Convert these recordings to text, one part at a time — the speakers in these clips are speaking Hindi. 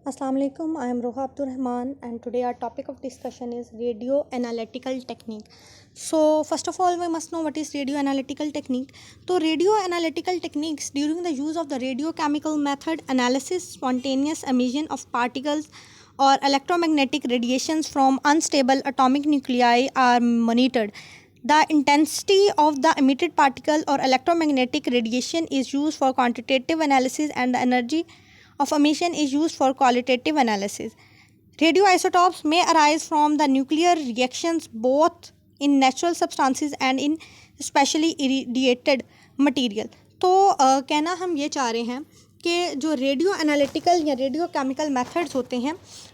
Assalamu alaikum. I am Roha Abdurrahman, and today our topic of discussion is radio analytical technique. So first of all, we must know what is radio analytical technique. So radio analytical techniques during the use of the radiochemical method analysis spontaneous emission of particles or electromagnetic radiations from unstable atomic nuclei are monitored. The intensity of the emitted particle or electromagnetic radiation is used for quantitative analysis, and the energy of emission is used for qualitative analysis. Radioisotopes may arise from the nuclear reactions both in natural substances and in specially irradiated material. तो कहना हम ये चाह रहे हैं कि जो रेडियो एनालिटिकल या रेडियो केमिकल मेथड्स होते हैं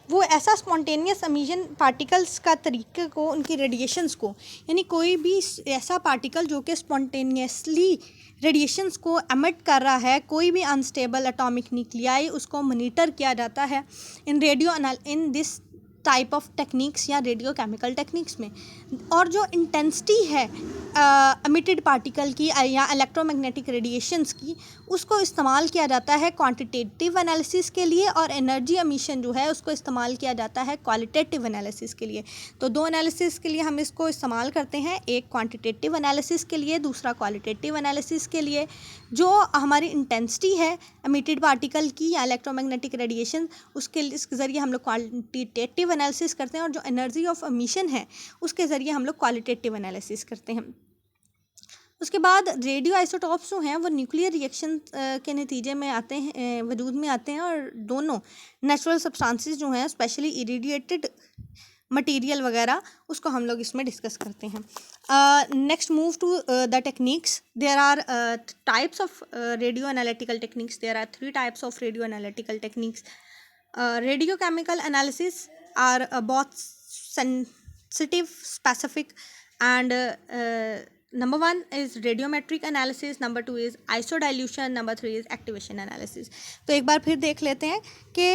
वो ऐसा स्पॉन्टेनियस एमिशन पार्टिकल्स का तरीके को उनकी रेडिएशंस को यानी कोई भी ऐसा पार्टिकल जो कि स्पॉन्टेनियसली रेडिएशंस को एमिट कर रहा है, कोई भी अनस्टेबल एटॉमिक न्यूक्लियाई, उसको मॉनिटर किया जाता है in this type of techniques या रेडियो केमिकल टेक्निक्स में। और जो इंटेंसिटी है एमिटेड पार्टिकल की या इलेक्ट्रोमैग्नेटिक रेडिएशंस की, उसको इस्तेमाल किया जाता है क्वांटिटेटिव एनालिसिस के लिए, और एनर्जी एमिशन जो है उसको इस्तेमाल किया जाता है क्वालिटेटिव एनालिसिस के लिए। तो दो एनालिसिस के लिए हम इसको इस्तेमाल करते हैं, एक क्वांटिटेटिव एनालिसिस के लिए, दूसरा क्वालिटेटिव एनालिसिस के लिए। जो हमारी इंटेंसिटी है एमिटेड पार्टिकल की या इलेक्ट्रोमैग्नेटिक रेडिएशन, उसके ज़रिए हम लोग क्वांटिटेटिव एनालिसिस करते हैं, और जो एनर्जी ऑफ एमिशन है उसके ज़रिए हम लोग क्वालिटेटिव एनालिसिस करते हैं। उसके बाद रेडियो आइसोटॉप्स जो हैं वो न्यूक्लियर रिएक्शन के नतीजे में आते हैं, वजूद में आते हैं, और दोनों नेचुरल सब्सटेंसेस जो हैं स्पेशली इरिडिएटेड मटेरियल वगैरह, उसको हम लोग इसमें डिस्कस करते हैं। Next move to the techniques. There are types of radio analytical techniques. There are 3 types of radio analytical techniques. Radio chemical analysis are both sensitive, specific, and number 1 is radiometric analysis, number 2 is isodilution, number 3 is activation analysis. तो एक बार फिर देख लेते हैं कि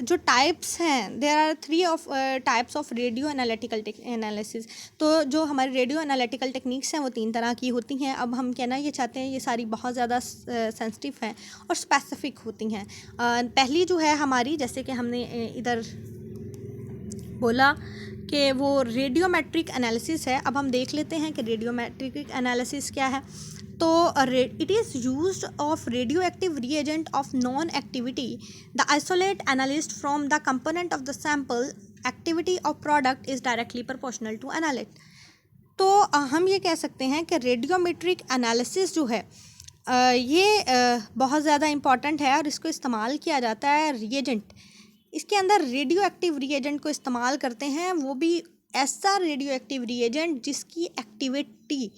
जो टाइप्स हैं, there are 3 of types of radio analytical analysis. तो जो हमारे रेडियो एनालिटिकल टेक्निक्स हैं वो 3 तरह की होती हैं। अब हम कहना ये चाहते हैं ये सारी बहुत ज़्यादा सेंसिटिव हैं और स्पेसिफिक होती हैं। पहली जो है हमारी, जैसे कि हमने इधर बोला कि वो रेडियोमेट्रिक एनालिसिस है। अब हम देख लेते हैं कि रेडियोमेट्रिक एनालिसिस क्या है। तो it is used of radioactive reagent of non activity the isolate analyst from the component of the sample activity of product is directly proportional to analyte. तो हम ये कह सकते हैं कि रेडियोमेट्रिक एनालिसिस जो है ये बहुत ज़्यादा इम्पॉर्टेंट है, और इसको इस्तेमाल किया जाता है रिएजेंट। इसके अंदर रेडियो एक्टिव रिएजेंट को इस्तेमाल करते हैं, वो भी ऐसा रेडियो एक्टिव रिएजेंट जिसकी एक्टिविटी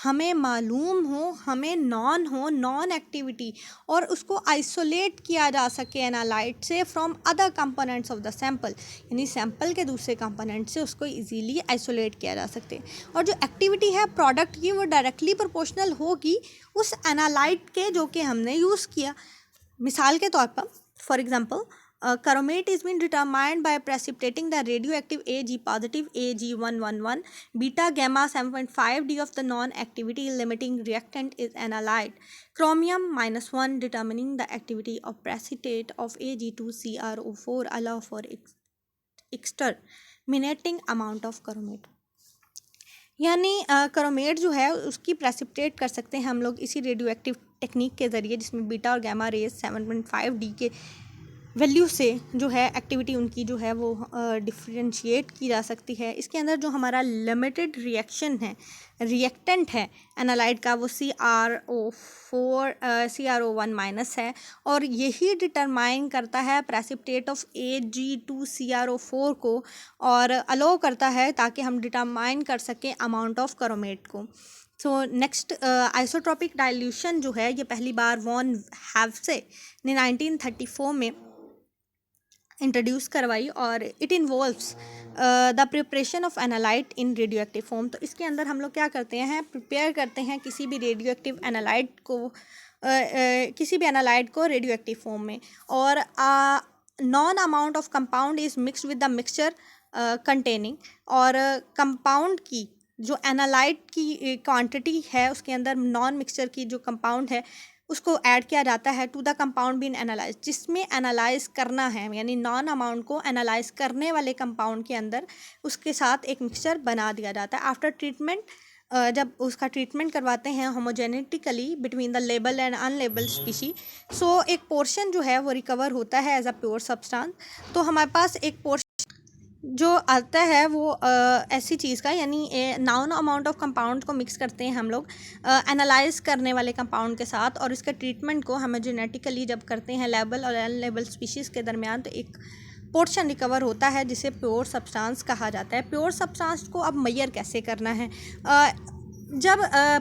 हमें मालूम हो, हमें नॉन एक्टिविटी, और उसको आइसोलेट किया जा सके एनालाइट से from other components of the sample, यानी सैम्पल के दूसरे कंपोनेंट से उसको इजीली आइसोलेट किया जा सकते। और जो एक्टिविटी है प्रोडक्ट की, वो डायरेक्टली प्रोपोर्शनल होगी उस एनालाइट के जो कि हमने यूज़ किया। मिसाल के तौर पर, for example, Chromate is being determined by precipitating the radioactive Ag positive Ag111 beta gamma 7.5 D of the non-activity limiting reactant is analyte. Chromium -1 determining the activity of precipitate of Ag2CrO4 allow for exterminating amount of chromate. यानी क्रोमेट जो है उसकी प्रेसिपिटेट कर सकते हैं हम लोग इसी रेडियो एक्टिव टेक्निक के ज़रिए, जिसमें बीटा और गैमा रेज 7.5 D के वैल्यू से जो है एक्टिविटी उनकी जो है वो डिफ्रेंशिएट की जा सकती है। इसके अंदर जो हमारा लिमिटेड रिएक्शन है, रिएक्टेंट है एनालाइट का, वो CrO1 माइनस है, और यही डिटरमाइन करता है प्रेसिपिटेट ऑफ Ag2CrO4 को, और अलो करता है ताकि हम डिटरमाइन कर सकें अमाउंट ऑफ क्रोमेट को। सो नेक्स्ट, आइसोट्रोपिक डाइल्यूशन जो है ये पहली बार वॉन हैव्से ने 1934 में इंट्रोड्यूस करवाई, और it involves the preparation of analyte in radio active form. तो इसके अंदर हम लोग क्या करते हैं, प्रिपेयर करते हैं किसी भी रेडियो एक्टिव एनालाइट को, किसी भी एनालाइट को रेडियो एक्टिव फॉर्म में, और non amount of compound is mixed with the mixture containing, और कंपाउंड की जो एनालाइट की क्वांटिटी है उसके अंदर नॉन मिक्सचर की जो कंपाउंड है उसको ऐड किया जाता है to the compound been analyse, जिसमें एनालाइज करना है, यानी नॉन अमाउंट को एनालाइज करने वाले कंपाउंड के अंदर उसके साथ एक मिक्सचर बना दिया जाता है। आफ्टर ट्रीटमेंट, जब उसका ट्रीटमेंट करवाते हैं homogenetically between the label and unlabel species, so एक पोर्शन जो है वो रिकवर होता है एज अ प्योर सब्सटेंस। तो हमारे पास एक पोर्शन जो आता है वो ऐसी चीज़ का, यानी नाउन अमाउंट ऑफ कंपाउंड को मिक्स करते हैं हम लोग एनालाइज करने वाले कंपाउंड के साथ, और इसके ट्रीटमेंट को हमें जेनेटिकली जब करते हैं लेबल और अनलेबल स्पीशीज़ के दरमियान, तो एक पोर्शन रिकवर होता है जिसे प्योर सब्सटेंस कहा जाता है। प्योर सब्सटेंस को अब मेजर कैसे करना है? जब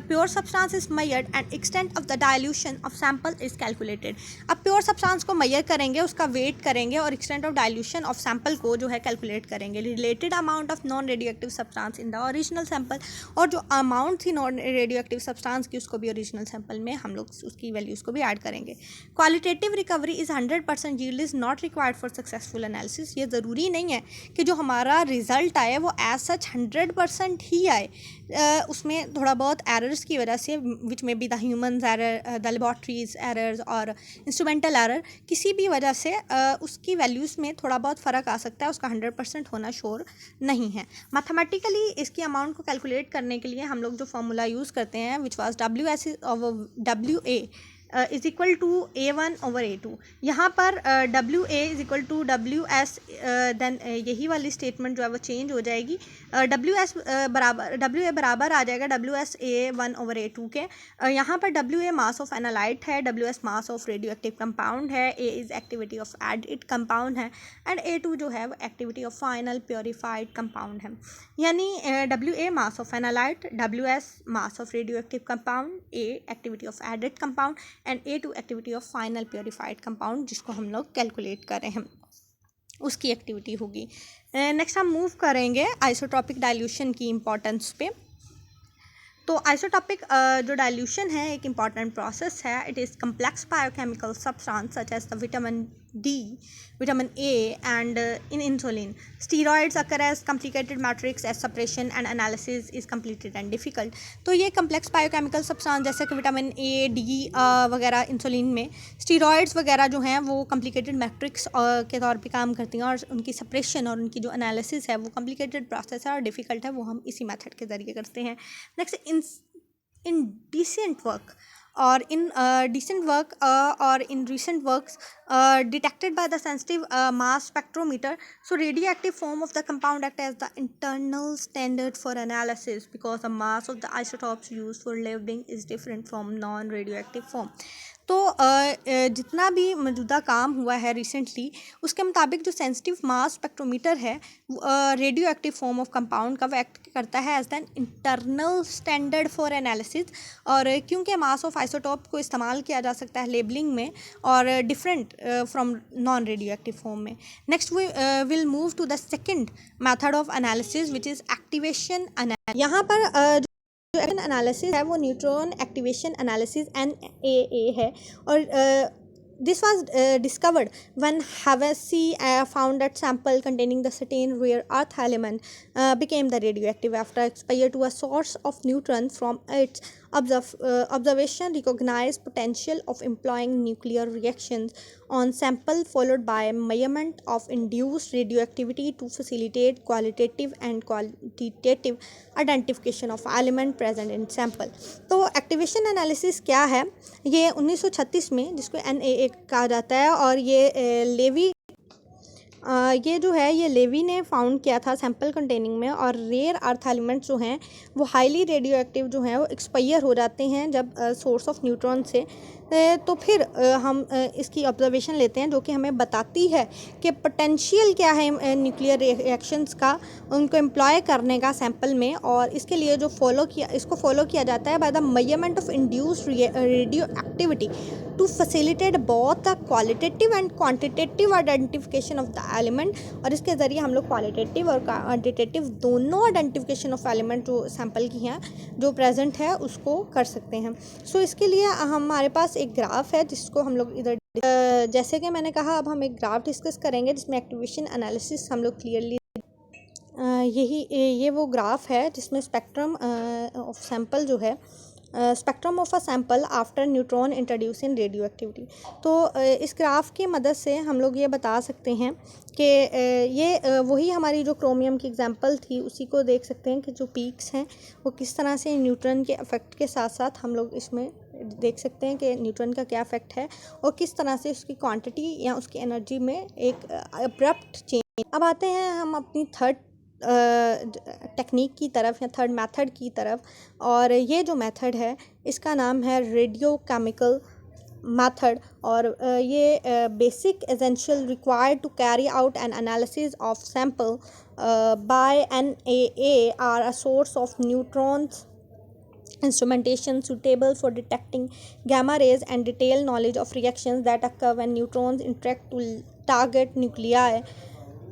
pure substance is measured and extent of the dilution of sample is calculated. अब प्योर सब्सटेंस को मेजर करेंगे, उसका वेट करेंगे और extent of dilution of sample को जो है कैलकुलेट करेंगे। Related amount of non radio active substance in the original sample, और जो अमाउंट थी नॉन रेडियो एक्टिव सब्सटेंस की उसको भी ओरिजिनल सैंपल में हम लोग उसकी वैल्यूज़ को भी ऐड करेंगे। Qualitative recovery is 100% yield is not required for successful analysis. ये ज़रूरी नहीं है कि जो हमारा रिजल्ट आए वो एज सच 100% ही आए, उसमें थोड़ा बहुत एरर्स की वजह से, विच में be the humans error, the laboratories errors और इंस्ट्रूमेंटल एरर, किसी भी वजह से उसकी वैल्यूज़ में थोड़ा बहुत फ़र्क आ सकता है, उसका 100% होना श्योर नहीं है। मैथमेटिकली इसकी अमाउंट को कैलकुलेट करने के लिए हम लोग जो फार्मूला यूज़ करते हैं, which was WA is equal to A1/A2। यहाँ पर WA is equal to WS, then यही वाली स्टेटमेंट जो है वो चेंज हो जाएगी। WA बराबर आ जाएगा WS A1/A2 के। यहाँ पर WA मास ऑफ एनालाइट है, WS mass of radioactive compound है, A is activity of added compound है, एंड A2 जो है वो activity of final purified compound है। यानी WA mass of analyte, WS mass of radioactive compound, A activity of added compound and A2 activity of final purified compound, जिसको हम लोग कैलकुलेट कर रहे हैं, उसकी एक्टिविटी होगी। नेक्स्ट हम मूव करेंगे आइसोट्रॉपिक डाइल्यूशन की इम्पोर्टेंस पे। तो आइसोटॉपिक जो डाइल्यूशन है एक इम्पॉर्टेंट प्रोसेस है। It is complex biochemical substance such as the vitamin D, vitamin A, and in insulin. Steroids occur as complicated matrix as separation and analysis is completed and difficult. तो ये complex biochemical substance जैसे कि विटामिन A, D वगैरह इंसुलिन में, स्टीरॉइड्स वगैरह जो हैं वो complicated matrix के तौर पे काम करती हैं, और उनकी separation और उनकी जो analysis है वो complicated process है और difficult है, वो हम इसी method के ज़रिए करते हैं। Next, in decent work or in decent work or in recent works detected by the sensitive mass spectrometer, so radioactive form of the compound act as the internal standard for analysis because the mass of the isotopes used for labeling is different from non radioactive form. तो जितना भी मौजूदा काम हुआ है रिसेंटली, उसके मुताबिक जो सेंसिटिव मास स्पेक्ट्रोमीटर है radioactive form of compound का वो एक्ट करता है as than internal standard for analysis. और क्योंकि मास ऑफ आइसोटॉप को इस्तेमाल किया जा सकता है लेबलिंग में और different from non radioactive form में। Next we will move to the second method of analysis which is activation analysis. यहाँ पर जो एनालिसिस है वो न्यूट्रॉन एक्टिवेशन एनालिसिस NAA है, और this was discovered when Havasi found that sample containing the certain rare earth element became the radioactive after exposure to a source of neutron from its observation recognized potential of employing nuclear reactions on sample followed by measurement of induced radioactivity to facilitate qualitative and quantitative identification of element present in sample। तो एक्टिवेशन एनालिसिस क्या है? ये 1936 में, जिसको NAA कहा जाता है, और ये ये जो है ये लेवी ने फाउंड किया था सैम्पल कंटेनिंग में, और रेयर अर्थ एलिमेंट्स जो हैं वो हाईली रेडियो एक्टिव जो हैं वो एक्सपायर हो जाते हैं जब सोर्स ऑफ न्यूट्रॉन से। तो फिर हम इसकी ऑब्जर्वेशन लेते हैं जो कि हमें बताती है कि पोटेंशियल क्या है न्यूक्लियर रिएक्शंस का, उनको एम्प्लॉय करने का सैंपल में, और इसके लिए जो इसको फॉलो किया जाता है by the measurement of induced radioactivity to facilitate both the qualitative and quantitative identification of the element. और इसके ज़रिए हम लोग क्वालिटेटिव और क्वांटिटेटिव दोनों आइडेंटिफिकेशन ऑफ एलिमेंट जो सैंपल की हैं जो प्रेजेंट है उसको कर सकते हैं। सो इसके लिए हमारे पास एक ग्राफ है जिसको हम लोग इधर जैसे कि मैंने कहा, अब हम एक ग्राफ डिस्कस करेंगे जिसमें एक्टिवेशन एनालिसिस हम लोग क्लियरली ये वो ग्राफ है जिसमें स्पेक्ट्रम ऑफ सैंपल जो है spectrum of a sample after neutron introduce in radio activity. तो इस ग्राफ की मदद से हम लोग ये बता सकते हैं कि ये वही हमारी जो क्रोमियम की एग्जांपल थी उसी को देख सकते हैं कि जो पीक्स हैं वो किस तरह से न्यूट्रॉन के इफ़ेक्ट के साथ साथ हम लोग इसमें देख सकते हैं कि न्यूट्रॉन का क्या इफ़ेक्ट है और किस तरह से उसकी क्वांटिटी या उसकी एनर्जी में एक अब्रप्ट चेंज। अब आते हैं हम अपनी थर्ड टेक्निक की तरफ या थर्ड मेथड की तरफ, और ये जो मेथड है इसका नाम है रेडियो केमिकल मेथड। और ये basic essential required to carry out an analysis of sample by NAA are a source of neutrons instrumentation suitable for detecting gamma rays and detailed knowledge of reactions that occur when neutrons interact to target nuclei.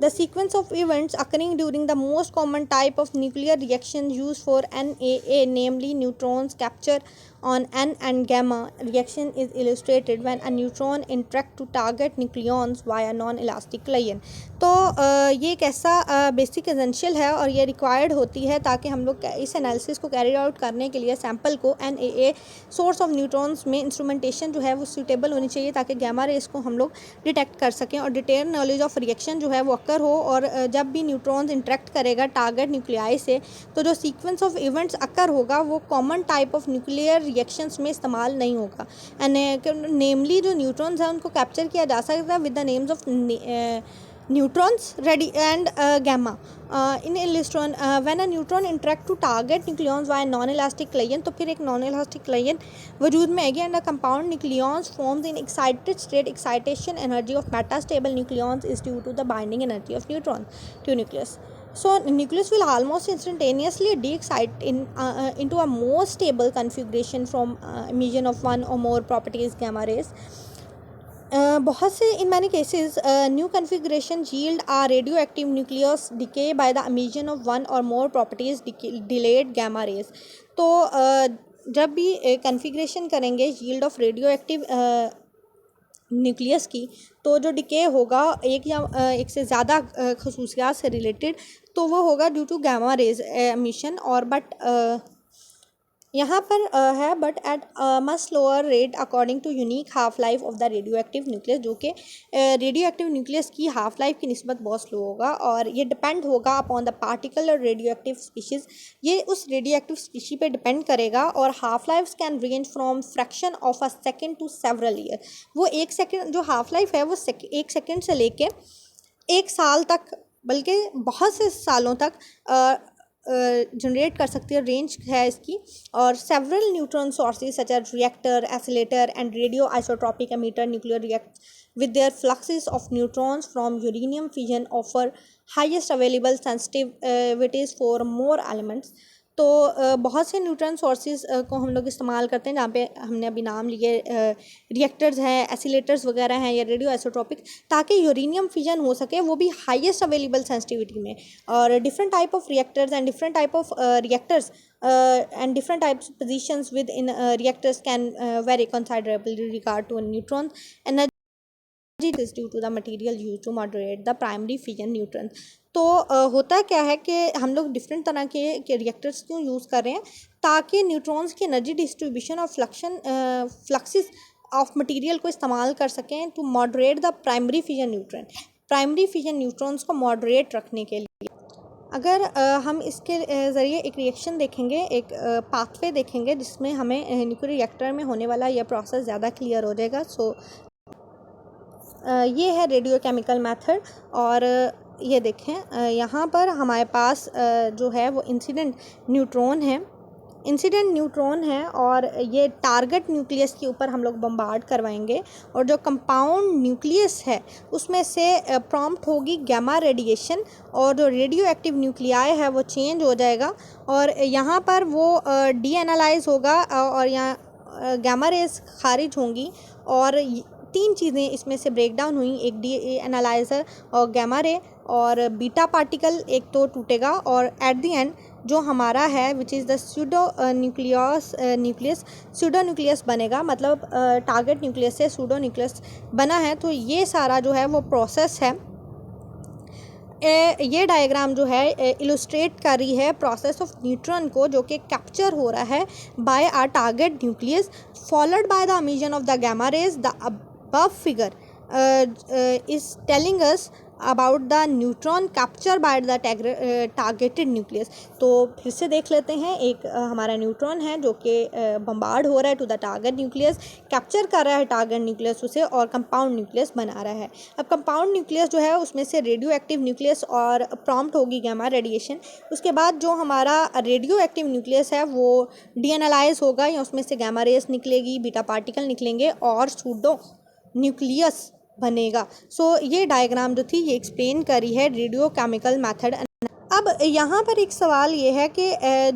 The sequence of events occurring during the most common type of nuclear reaction used for NAA, namely neutrons capture on N and gamma reaction, is illustrated when a neutron interact to target nucleons via non-elastic lion. तो ये एक ऐसा बेसिक एसेंशियल है और ये रिक्वायर्ड होती है ताकि हम लोग इस एनालिसिस को कैरी आउट करने के लिए सैम्पल को NAA सोर्स ऑफ न्यूट्रॉन्स में इंस्ट्रूमेंटेशन जो है वो सूटेबल होनी चाहिए ताकि गैमा रेस को हम लोग डिटेक्ट कर सकें और डिटेल नॉलेज ऑफ रिएक्शन जो है वो अकर हो। और जब भी न्यूट्रॉन्स इंटरेक्ट करेगा टारगेट न्यूक्लियाई से तो जो सीक्वेंस ऑफ इवेंट्स अकर होगा वो common type of nuclear reactions में इस्तेमाल नहीं होगा। एंड नेमली जो न्यूट्रॉन्स हैं उनको कैप्चर किया जा सकता है with the names of neutrons ready and gamma in electron when a neutron interact to target nucleons via non-elastic lion, तो फिर एक non-elastic lion वजूद में आएगी and a compound nucleons forms in excited state. Excitation energy of metastable nucleons is due to the binding energy of neutron to nucleus. So nucleus will almost instantaneously de-excite into a more stable configuration from emission of one or more properties gamma rays. बहुत से in many cases new configuration yield a radioactive nucleus decay by the emission of one or more properties delayed gamma rays. तो जब भी कन्फिग्रेशन करेंगे yield of radioactive nucleus की तो जो डिके होगा एक या एक से ज़्यादा खसूसियात से रिलेटेड तो वो होगा due to gamma rays emission. और बट यहाँ पर है but at much slower rate according to unique half life of the radioactive nucleus, जो कि रेडियो एक्टिव न्यूक्लियस की हाफ लाइफ की निस्बत बहुत स्लो होगा और ये डिपेंड होगा upon the particular radioactive species. ये उस रेडियो एक्टिव स्पीशी पे डिपेंड करेगा और half life can range from fraction of a second to several year. वो एक सेकेंड जो हाफ लाइफ है वो एक सेकेंड से लेके एक साल तक बल्कि बहुत से सालों तक जनरेट कर सकती है, रेंज है इसकी। और several neutron sources such as reactor, accelerator and radio isotropic emitter nuclear react with their fluxes of neutrons from uranium fission offer highest available sensitivities for more elements. तो बहुत से न्यूट्रॉन सोर्सेज को हम लोग इस्तेमाल करते हैं जहाँ पे हमने अभी नाम लिए रिएक्टर्स हैं, एसिलेटर्स वगैरह हैं या रेडियो आइसोट्रॉपिक, ताकि यूरेनियम फिजन हो सके वो भी हाईएस्ट अवेलेबल सेंसिटिविटी में। और different type of reactors and different type of reactors and different types of positions within reactors can vary considerably regard to a neutron energy is due to the material used to moderate the primary fission neutrons. तो होता क्या है कि हम लोग डिफरेंट तरह के रिएक्टर्स क्यों यूज़ कर रहे हैं ताकि न्यूट्रॉन्स की एनर्जी डिस्ट्रीब्यूशन और फ्लक्सेस ऑफ मटेरियल को इस्तेमाल कर सकें to moderate the primary fission neutron, primary fission neutrons को मॉडरेट रखने के लिए। अगर हम इसके ज़रिए एक रिएक्शन देखेंगे, एक पाथवे देखेंगे जिसमें हमें न्यूक्लियर रिएक्टर में होने वाला यह प्रोसेस ज़्यादा क्लियर हो जाएगा। सो ये है रेडियो केमिकल मेथड। और ये देखें यहाँ पर हमारे पास जो है वो इंसिडेंट न्यूट्रॉन है और ये टारगेट न्यूक्लियस के ऊपर हम लोग बम्बार्ड करवाएंगे और जो कंपाउंड न्यूक्लियस है उसमें से प्रॉम्प्ट होगी गामा रेडिएशन और जो रेडियो एक्टिव न्यूक्लियाई है वो चेंज हो जाएगा और यहाँ पर वो डी एनालाइज होगा और यहाँ गामा रेज खारिज होंगी और तीन चीज़ें इसमें से ब्रेक डाउन हुई, एक डी एनालाइज़र और गामा रे और बीटा पार्टिकल एक तो टूटेगा और एट द एंड जो हमारा है which is the pseudo nucleus pseudo nucleus बनेगा। मतलब टारगेट न्यूक्लियस से सूडो न्यूक्लियस बना है। तो ये सारा जो है वो प्रोसेस है ये डायग्राम जो है इलुस्ट्रेट कर रही है प्रोसेस ऑफ न्यूट्रॉन को, जो कि कैप्चर हो रहा है by our target nucleus followed by the emission of the gamma rays. The above figure is telling us about the neutron capture by the targeted nucleus. तो फिर से देख लेते हैं, एक हमारा न्यूट्रॉन है जो कि बम्बार्ड हो रहा है to the target nucleus, capture कर रहा है टारगेट न्यूक्लियस उसे और कंपाउंड न्यूक्लियस बना रहा है। अब कंपाउंड न्यूक्लियस जो है उसमें से रेडियो एक्टिव न्यूक्लियस और प्रॉम्प्ट होगी गैमा रेडिएशन। उसके बाद जो हमारा रेडियो एक्टिव न्यूक्लियस है वो डीएनालाइज होगा या उसमें से गैमा रेस निकलेगी, बीटा पार्टिकल निकलेंगे और सूडो न्यूक्लियस बनेगा। सो ये डायग्राम जो थी ये एक्सप्लेन करी है रेडियो केमिकल मेथड। अब यहाँ पर एक सवाल ये है कि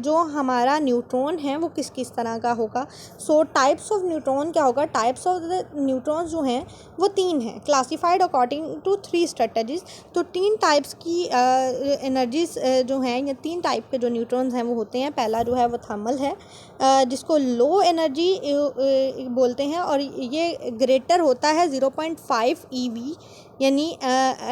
जो हमारा न्यूट्रॉन है वो किस किस तरह का होगा। सो टाइप्स ऑफ न्यूट्रॉन क्या होगा, टाइप्स ऑफ द न्यूट्रॉन्स जो हैं वो 3 हैं, क्लासिफाइड अकॉर्डिंग टू 3 स्ट्रेटजीज। तो 3 टाइप्स की एनर्जीज जो हैं या 3 टाइप के जो न्यूट्रॉन्स हैं वो होते हैं। पहला जो है वो थर्मल है, जिसको लो एनर्जी बोलते हैं और ये ग्रेटर होता है 0.5 EV यानी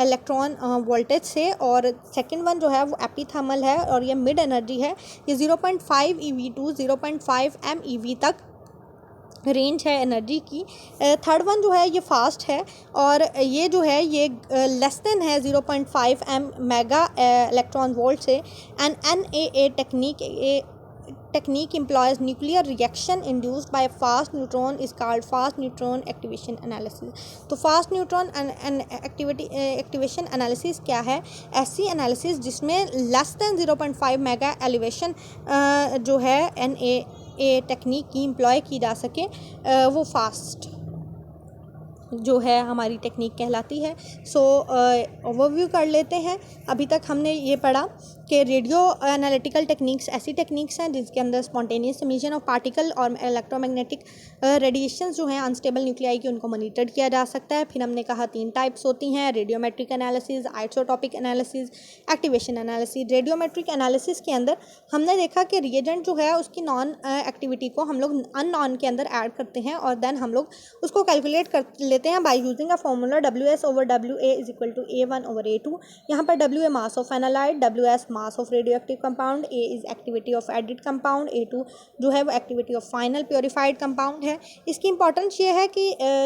इलेक्ट्रॉन वोल्टेज से। और सेकंड वन जो है वो एपीथर्मल है और ये मिड एनर्जी है, ये 0.5 EV टू 0.5 MeV तक रेंज है एनर्जी की। थर्ड वन जो है ये फास्ट है और ये जो है ये लेस देन है 0.5 मेगा इलेक्ट्रॉन वोल्ट से। And NAA technique employs nuclear reaction induced by fast neutron is called fast neutron activation analysis। तो fast neutron activation analysis क्या है, ऐसी एनालिसिस जिसमें लेस देन 0.5 मेगा एलिवेशन जो है NAA टेक्निक की एम्प्लॉय की जा सके, वो फास्ट जो है हमारी टेक्निक कहलाती है। सो ओवरव्यू कर लेते हैं। अभी तक हमने ये पढ़ा कि रेडियो एनालिटिकल टेक्निक्स ऐसी टेक्निक्स हैं जिसके अंदर स्पॉन्टेनियस एमिशन ऑफ पार्टिकल और इलेक्ट्रोमैग्नेटिक रेडिएशंस जो हैं अनस्टेबल न्यूक्लियाई की उनको मॉनिटर किया जा सकता है। फिर हमने कहा 3 टाइप्स होती हैं, radiometric analysis, isotopic analysis, activation analysis. Radiometric analysis के अंदर हमने देखा कि रिएजेंट जो है उसकी नॉन एक्टिविटी को हम लोग अननॉन के अंदर ऐड करते हैं और देन हम लोग उसको कैलकुलेट कर लेते हैं by using a formula WS/WA is equal to A1/A2। यहाँ पर WA mass of analyte, WS mass of radioactive compound, A is activity of added compound, A2 जो है वो activity of final purified compound है। इसकी इंपॉर्टेंस ये है कि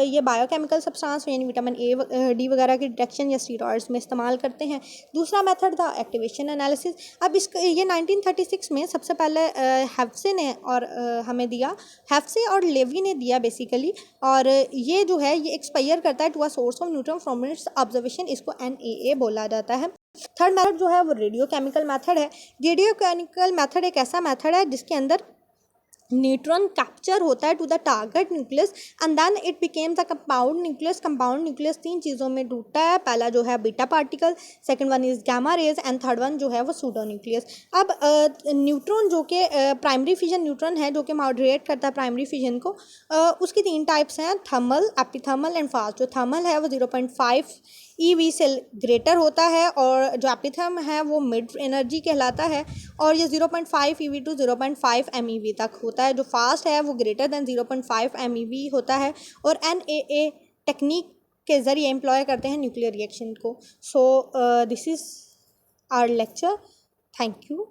ये बायोकेमिकल सब्सटेंस यानी विटामिन A, D वगैरह की डिटेक्शन या स्टीरॉइड्स में इस्तेमाल करते हैं। दूसरा मेथड था एक्टिवेशन एनालिसिस। अब ये 1936 में सबसे पहले हेफ्से ने और हमें दिया, हेफ्से और लेवी ने दिया बेसिकली, और ये जो है ये एक्सपायर करता है to a source of neutron from its observation, इसको NAA बोला जाता है। थर्ड मेथड जो है वो रेडियो केमिकल मेथड है। रेडियो केमिकल मेथड एक ऐसा मेथड है जिसके अंदर न्यूट्रॉन कैप्चर होता है to the target nucleus and then it became the compound nucleus. Compound nucleus 3 चीज़ों में टूटता है, पहला जो है beta particle, second one is gamma rays and third one जो है वो सूडो न्यूक्लियस। अब न्यूट्रॉन जो कि प्राइमरी फिजन न्यूट्रॉन है जो कि मॉडरेट करता है प्राइमरी फिजन को, उसकी 3 टाइप्स हैं, थर्मल, एपीथर्मल एंड फास्ट। जो थर्मल है वो 0.5 EV से ग्रेटर होता है और जो एपीथर्म है वो मिड एनर्जी कहलाता है और ये 0.5 EV टू 0.5 MEV तक होता है। जो फास्ट है वो ग्रेटर देन 0.5 MEV होता है और NAA टेक्निक के ज़रिए एम्प्लॉय करते हैं न्यूक्लियर रिएक्शन को। So this is our lecture. Thank you.